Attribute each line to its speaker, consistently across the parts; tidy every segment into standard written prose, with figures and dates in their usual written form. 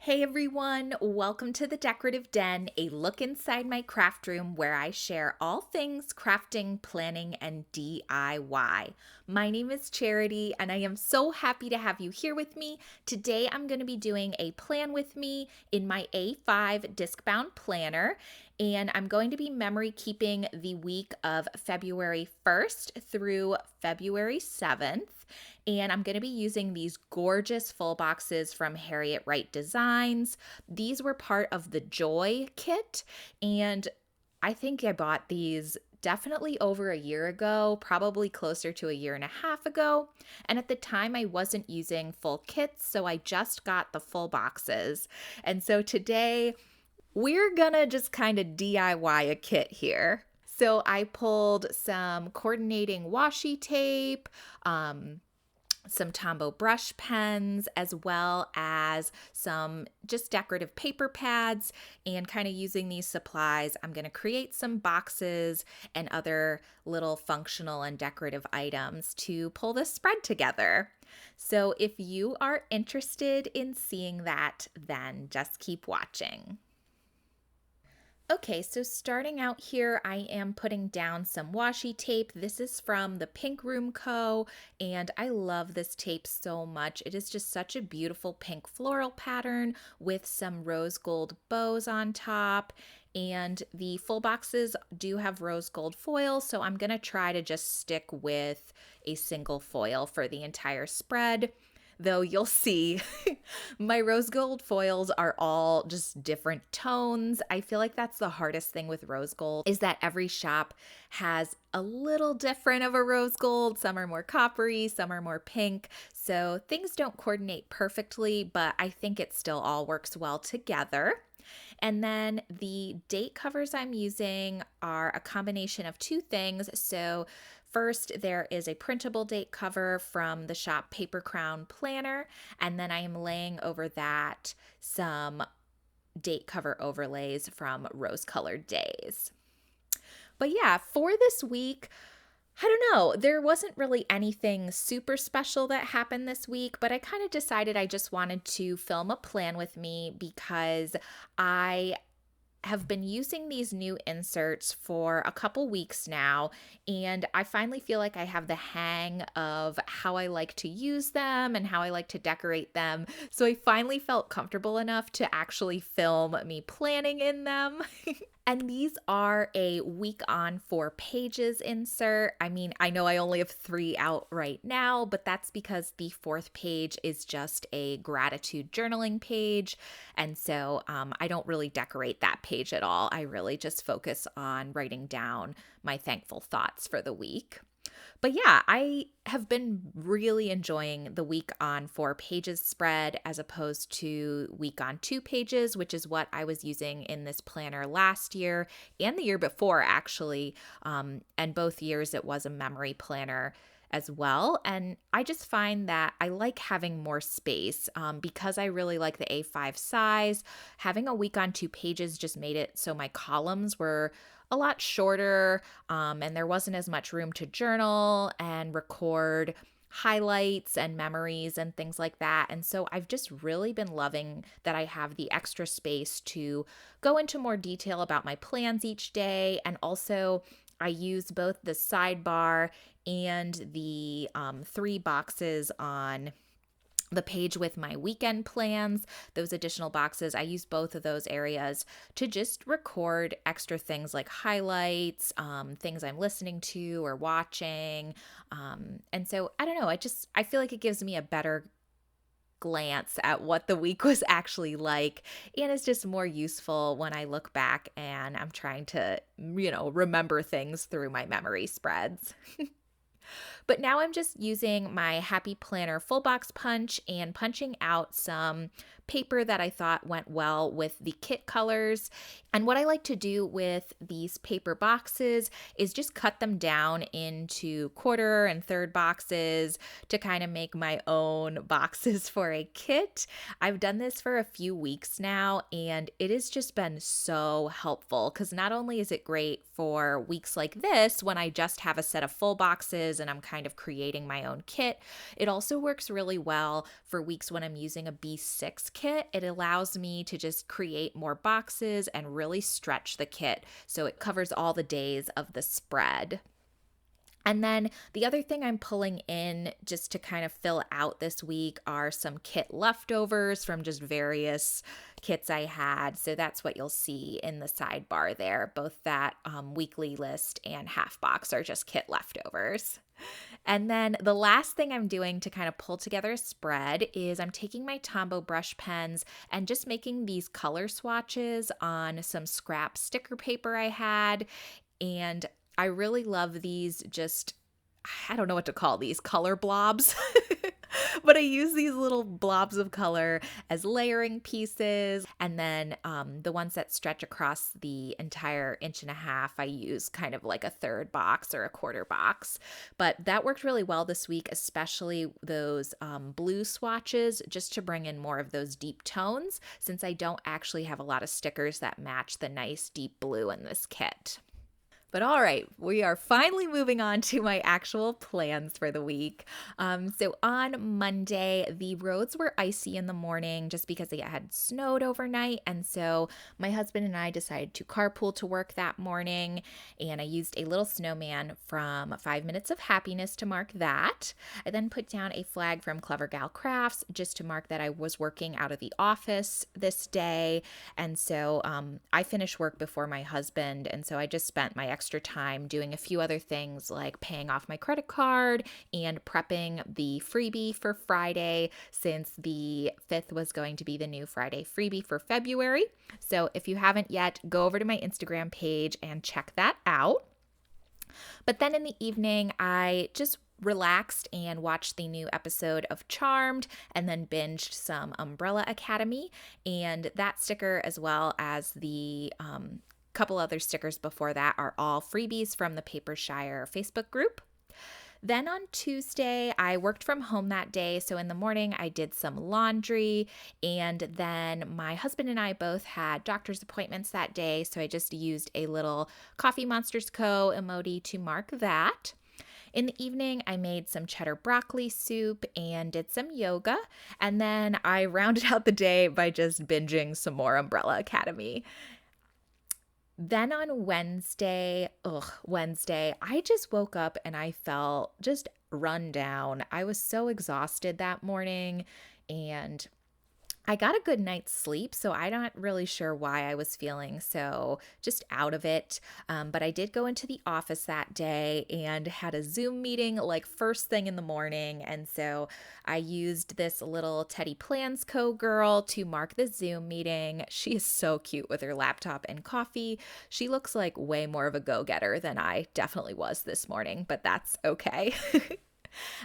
Speaker 1: Hey everyone, welcome to the Decorative Den, a look inside my craft room where I share all things crafting, planning, and DIY. My name is Charity, and I am so happy to have you here with me. Today I'm going to be doing a plan with me in my A5 Discbound planner, and I'm going to be memory keeping the week of February 1st through February 7th. And I'm going to be using these gorgeous full boxes from Harriet Wright Designs. These were part of the Joy kit, and I think I bought these definitely over a year ago, probably closer to a year and a half ago. And at the time, I wasn't using full kits, so I just got the full boxes. And so today, we're gonna just kind of DIY a kit here. So I pulled some coordinating washi tape, some Tombow brush pens, as well as some just decorative paper pads, and kind of using these supplies, I'm going to create some boxes and other little functional and decorative items to pull this spread together. So if you are interested in seeing that, then just keep watching. Okay, so starting out here, I am putting down some washi tape. This is from the Pink Room Co., and I love this tape so much. It is just such a beautiful pink floral pattern with some rose gold bows on top. And the full boxes do have rose gold foil, so I'm going to try to just stick with a single foil for the entire spread. Though you'll see my rose gold foils are all just different tones. I feel like that's the hardest thing with rose gold, is that every shop has a little different of a rose gold. Some are more coppery, some are more pink. So things don't coordinate perfectly, but I think it still all works well together. And then the date covers I'm using are a combination of two things. So first, there is a printable date cover from the shop Paper Crown Planner, and then I am laying over that some date cover overlays from Rose Colored Days. But yeah, for this week, I don't know. There wasn't really anything super special that happened this week, but I kind of decided I just wanted to film a plan with me because I have been using these new inserts for a couple weeks now, and I finally feel like I have the hang of how I like to use them and how I like to decorate them. So I finally felt comfortable enough to actually film me planning in them. And these are a week on 4 pages insert. I mean, I know I only have 3 out right now, but that's because the 4th page is just a gratitude journaling page. And so I don't really decorate that page at all. I really just focus on writing down my thankful thoughts for the week. But yeah, I have been really enjoying the week on 4 pages spread as opposed to week on 2 pages, which is what I was using in this planner last year and the year before, actually. And both years it was a memory planner as well. And I just find that I like having more space because I really like the A5 size. Having a week on 2 pages just made it so my columns were a lot shorter, and there wasn't as much room to journal and record highlights and memories and things like that. And so I've just really been loving that I have the extra space to go into more detail about my plans each day. And also I use both the sidebar and the 3 boxes on the page with my weekend plans, those additional boxes. I use both of those areas to just record extra things like highlights, things I'm listening to or watching. And so I don't know, I feel like it gives me a better glance at what the week was actually like, and it's just more useful when I look back and I'm trying to, remember things through my memory spreads. But now I'm just using my Happy Planner full box punch and punching out some paper that I thought went well with the kit colors. And what I like to do with these paper boxes is just cut them down into quarter and third boxes to kind of make my own boxes for a kit. I've done this for a few weeks now, and it has just been so helpful because not only is it great for weeks like this when I just have a set of full boxes and I'm kind kind of creating my own kit. It also works really well for weeks when I'm using a B6 kit. It allows me to just create more boxes and really stretch the kit so it covers all the days of the spread. And then the other thing I'm pulling in just to kind of fill out this week are some kit leftovers from just various kits I had. So that's what you'll see in the sidebar there. Both that weekly list and half box are just kit leftovers. And then the last thing I'm doing to kind of pull together a spread is I'm taking my Tombow brush pens and just making these color swatches on some scrap sticker paper I had. And I really love these I don't know what to call these, color blobs. But I use these little blobs of color as layering pieces. And then the ones that stretch across the entire 1.5 inches, I use kind of like a third box or a quarter box. But that worked really well this week, especially those blue swatches, just to bring in more of those deep tones, since I don't actually have a lot of stickers that match the nice deep blue in this kit. But all right, we are finally moving on to my actual plans for the week. So on Monday, the roads were icy in the morning just because it had snowed overnight. And so my husband and I decided to carpool to work that morning. And I used a little snowman from 5 Minutes of Happiness to mark that. I then put down a flag from Clever Gal Crafts just to mark that I was working out of the office this day. And so I finished work before my husband. And so I just spent my extra time doing a few other things like paying off my credit card and prepping the freebie for Friday, since the 5th was going to be the new Friday freebie for February. So if you haven't yet, go over to my Instagram page and check that out. But then in the evening, I just relaxed and watched the new episode of Charmed and then binged some Umbrella Academy, and that sticker as well as the couple other stickers before that are all freebies from the Papershire Facebook group. Then on Tuesday, I worked from home that day. So in the morning, I did some laundry, and then my husband and I both had doctor's appointments that day. So I just used a little Coffee Monsters Co. emoji to mark that. In the evening, I made some cheddar broccoli soup and did some yoga. And then I rounded out the day by just binging some more Umbrella Academy. Then on Wednesday, I just woke up and I felt just run down. I was so exhausted that morning, and I got a good night's sleep, so I'm not really sure why I was feeling so just out of it. But I did go into the office that day and had a Zoom meeting like first thing in the morning. And so I used this little Teddy Plans Co. girl to mark the Zoom meeting. She is so cute with her laptop and coffee. She looks like way more of a go-getter than I definitely was this morning, but that's okay.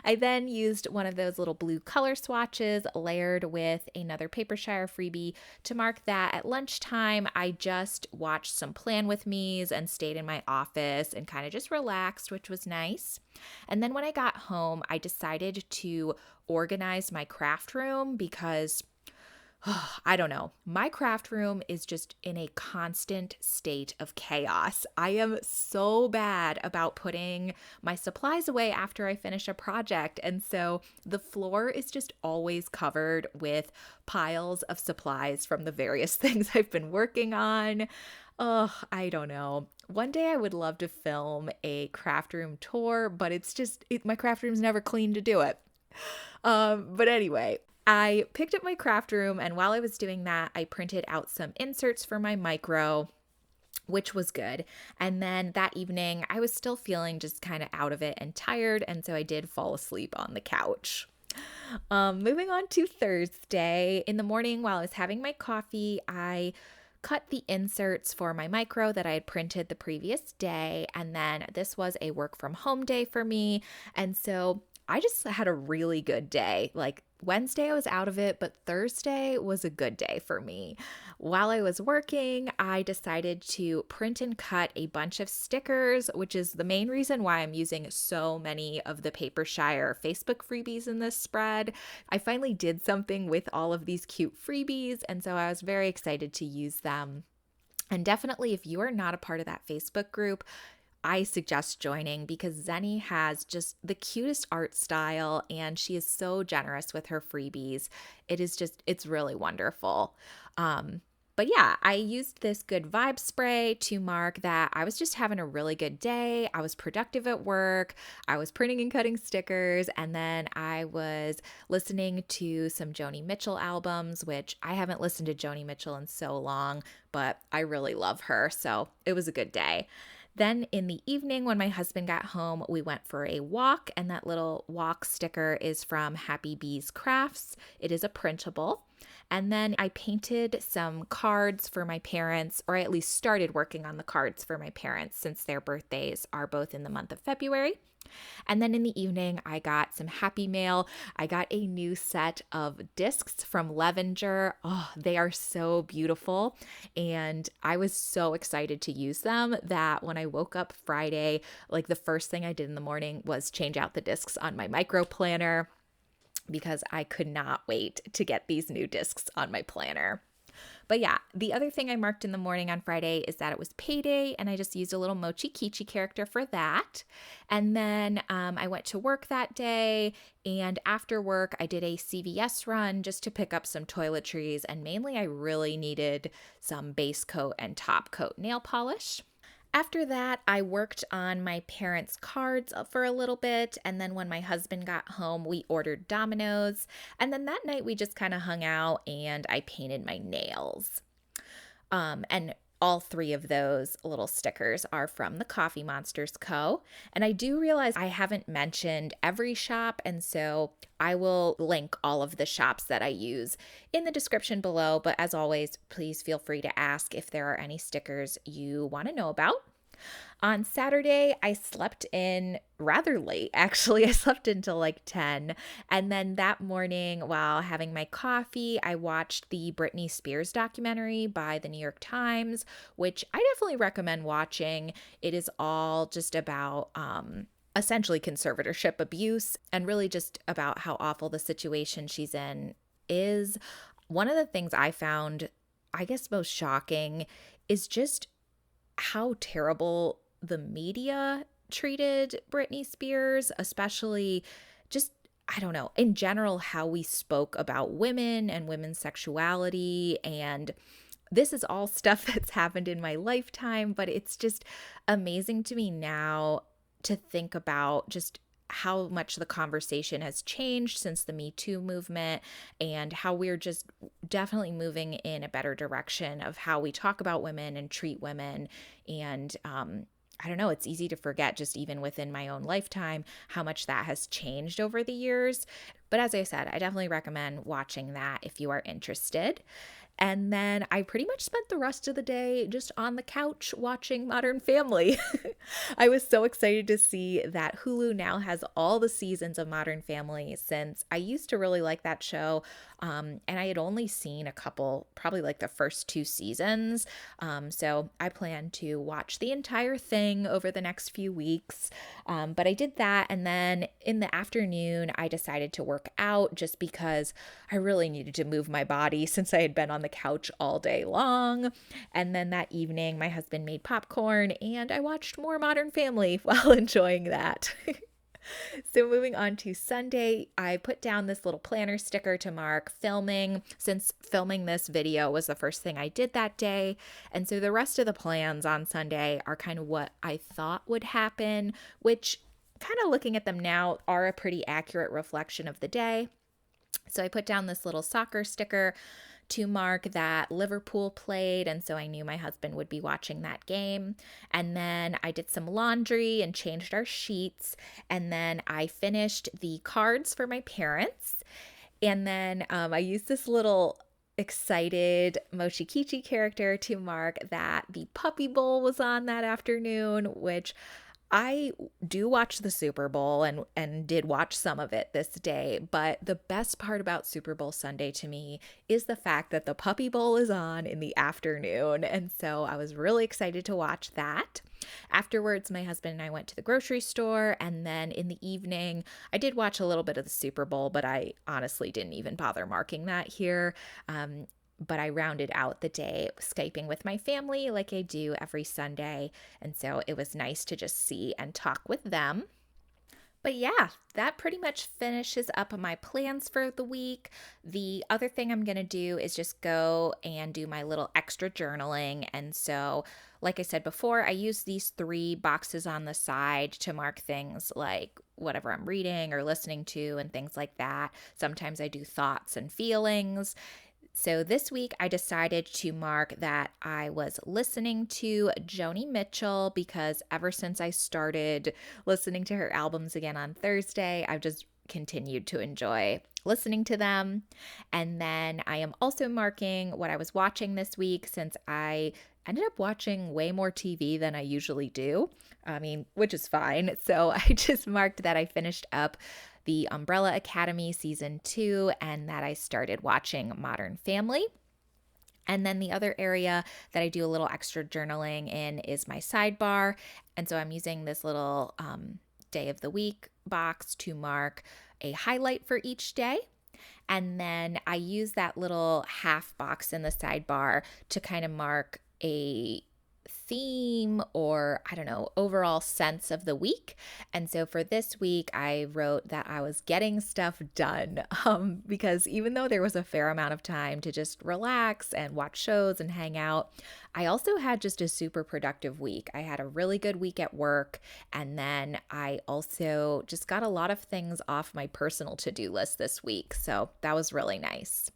Speaker 1: I then used one of those little blue color swatches layered with another Papershire freebie to mark that. At lunchtime, I just watched some Plan With Me's and stayed in my office and kind of just relaxed, which was nice. And then when I got home, I decided to organize my craft room because I don't know. My craft room is just in a constant state of chaos. I am so bad about putting my supplies away after I finish a project. And so the floor is just always covered with piles of supplies from the various things I've been working on. Oh, I don't know. One day I would love to film a craft room tour, but my craft room's never clean to do it. But anyway, I picked up my craft room, and while I was doing that, I printed out some inserts for my micro, which was good. And then that evening, I was still feeling just kind of out of it and tired, and so I did fall asleep on the couch. Moving on to Thursday, in the morning while I was having my coffee, I cut the inserts for my micro that I had printed the previous day, and then this was a work from home day for me, and so I just had a really good day. Like Wednesday I was out of it, but Thursday was a good day for me. While I was working, I decided to print and cut a bunch of stickers, which is the main reason why I'm using so many of the Papershire Facebook freebies in this spread. I finally did something with all of these cute freebies, and so I was very excited to use them. And definitely, if you are not a part of that Facebook group, I suggest joining because Zenny has just the cutest art style and she is so generous with her freebies. It's really wonderful. Um, but yeah, I used this good vibe spray to mark that I was just having a really good day. I was productive at work. I was printing and cutting stickers. And then I was listening to some Joni Mitchell albums, which I haven't listened to Joni Mitchell in so long, but I really love her. So it was a good day. Then in the evening, when my husband got home, we went for a walk, and that little walk sticker is from Happy Bees Crafts. It is a printable. And then I painted some cards for my parents, or I at least started working on the cards for my parents since their birthdays are both in the month of February. And then in the evening, I got some happy mail. I got a new set of discs from Levenger. Oh, they are so beautiful. And I was so excited to use them that when I woke up Friday, like the first thing I did in the morning was change out the discs on my micro planner because I could not wait to get these new discs on my planner. But yeah, the other thing I marked in the morning on Friday is that it was payday, and I just used a little Mochi Kichi character for that. And then I went to work that day, and after work, I did a CVS run just to pick up some toiletries, and mainly I really needed some base coat and top coat nail polish. After that, I worked on my parents' cards for a little bit, and then when my husband got home, we ordered Domino's, and then that night we just kind of hung out and I painted my nails. And all three of those little stickers are from the Coffee Monsters Co. And I do realize I haven't mentioned every shop, and so I will link all of the shops that I use in the description below. But as always, please feel free to ask if there are any stickers you want to know about. On Saturday, I slept in rather late. Actually, I slept until like 10. And then that morning, while having my coffee, I watched the Britney Spears documentary by the New York Times, which I definitely recommend watching. It is all just about essentially conservatorship abuse and really just about how awful the situation she's in is. One of the things I found, I guess, most shocking is just how terrible the media treated Britney Spears, especially just, I don't know, in general, how we spoke about women and women's sexuality. And this is all stuff that's happened in my lifetime, but it's just amazing to me now to think about just how much the conversation has changed since the Me Too movement and how we're just definitely moving in a better direction of how we talk about women and treat women. And I don't know, it's easy to forget just even within my own lifetime how much that has changed over the years. But as I said, I definitely recommend watching that if you are interested. And then I pretty much spent the rest of the day just on the couch watching Modern Family. I was so excited to see that Hulu now has all the seasons of Modern Family since I used to really like that show. And I had only seen a couple, probably like the first two seasons. So I plan to watch the entire thing over the next few weeks. But I did that. And then in the afternoon, I decided to work out just because I really needed to move my body since I had been on the couch all day long. And then that evening, my husband made popcorn and I watched more Modern Family while enjoying that. So moving on to Sunday, I put down this little planner sticker to mark filming, since filming this video was the first thing I did that day. And so the rest of the plans on Sunday are kind of what I thought would happen, which kind of looking at them now are a pretty accurate reflection of the day. So I put down this little soccer sticker to mark that Liverpool played, and so I knew my husband would be watching that game. And then I did some laundry and changed our sheets, and then I finished the cards for my parents. And then I used this little excited Mochi Kichi character to mark that the Puppy Bowl was on that afternoon, which I do watch the Super Bowl and did watch some of it this day, but the best part about Super Bowl Sunday to me is the fact that the Puppy Bowl is on in the afternoon, and so I was really excited to watch that. Afterwards, my husband and I went to the grocery store, and then in the evening, I did watch a little bit of the Super Bowl, but I honestly didn't even bother marking that here. but I rounded out the day Skyping with my family like I do every Sunday. And so it was nice to just see and talk with them. But yeah, that pretty much finishes up my plans for the week. The other thing I'm going to do is just go and do my little extra journaling. And so, like I said before, I use these 3 boxes on the side to mark things like whatever I'm reading or listening to and things like that. Sometimes I do thoughts and feelings. So this week I decided to mark that I was listening to Joni Mitchell because ever since I started listening to her albums again on Thursday, I've just continued to enjoy listening to them. And then I am also marking what I was watching this week since I ended up watching way more TV than I usually do. Which is fine. So I just marked that I finished up the Umbrella Academy season 2 and that I started watching Modern Family. And then the other area that I do a little extra journaling in is my sidebar. And so I'm using this little day of the week box to mark a highlight for each day. And then I use that little half box in the sidebar to kind of mark a theme or I don't know, overall sense of the week. And so for this week, I wrote that I was getting stuff done because even though there was a fair amount of time to just relax and watch shows and hang out, I also had just a super productive week. I had a really good week at work, and then I also just got a lot of things off my personal to-do list this week. So that was really nice.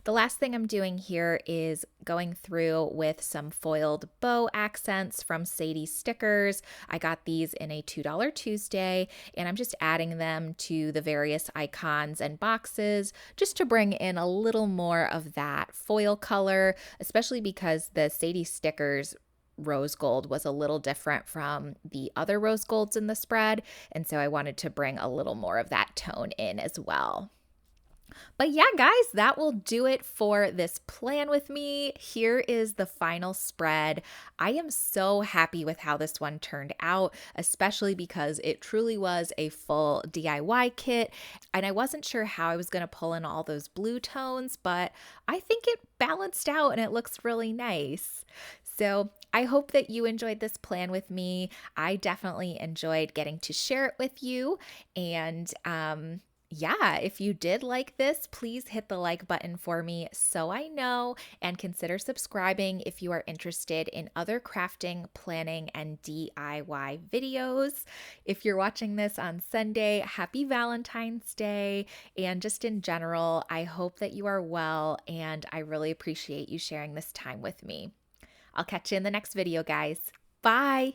Speaker 1: The last thing I'm doing here is going through with some foiled bow accents from Sadie Stickers. I got these in a $2 Tuesday, and I'm just adding them to the various icons and boxes just to bring in a little more of that foil color, especially because the Sadie Stickers rose gold was a little different from the other rose golds in the spread, and so I wanted to bring a little more of that tone in as well. But yeah, guys, that will do it for this plan with me. Here is the final spread. I am so happy with how this one turned out, especially because it truly was a full DIY kit. And I wasn't sure how I was going to pull in all those blue tones, but I think it balanced out and it looks really nice. So I hope that you enjoyed this plan with me. I definitely enjoyed getting to share it with you. And yeah, if you did like this, please hit the like button for me so I know, and consider subscribing if you are interested in other crafting, planning, and DIY videos. If you're watching this on Sunday, happy Valentine's Day. And just in general, I hope that you are well, and I really appreciate you sharing this time with me. I'll catch you in the next video, guys. Bye.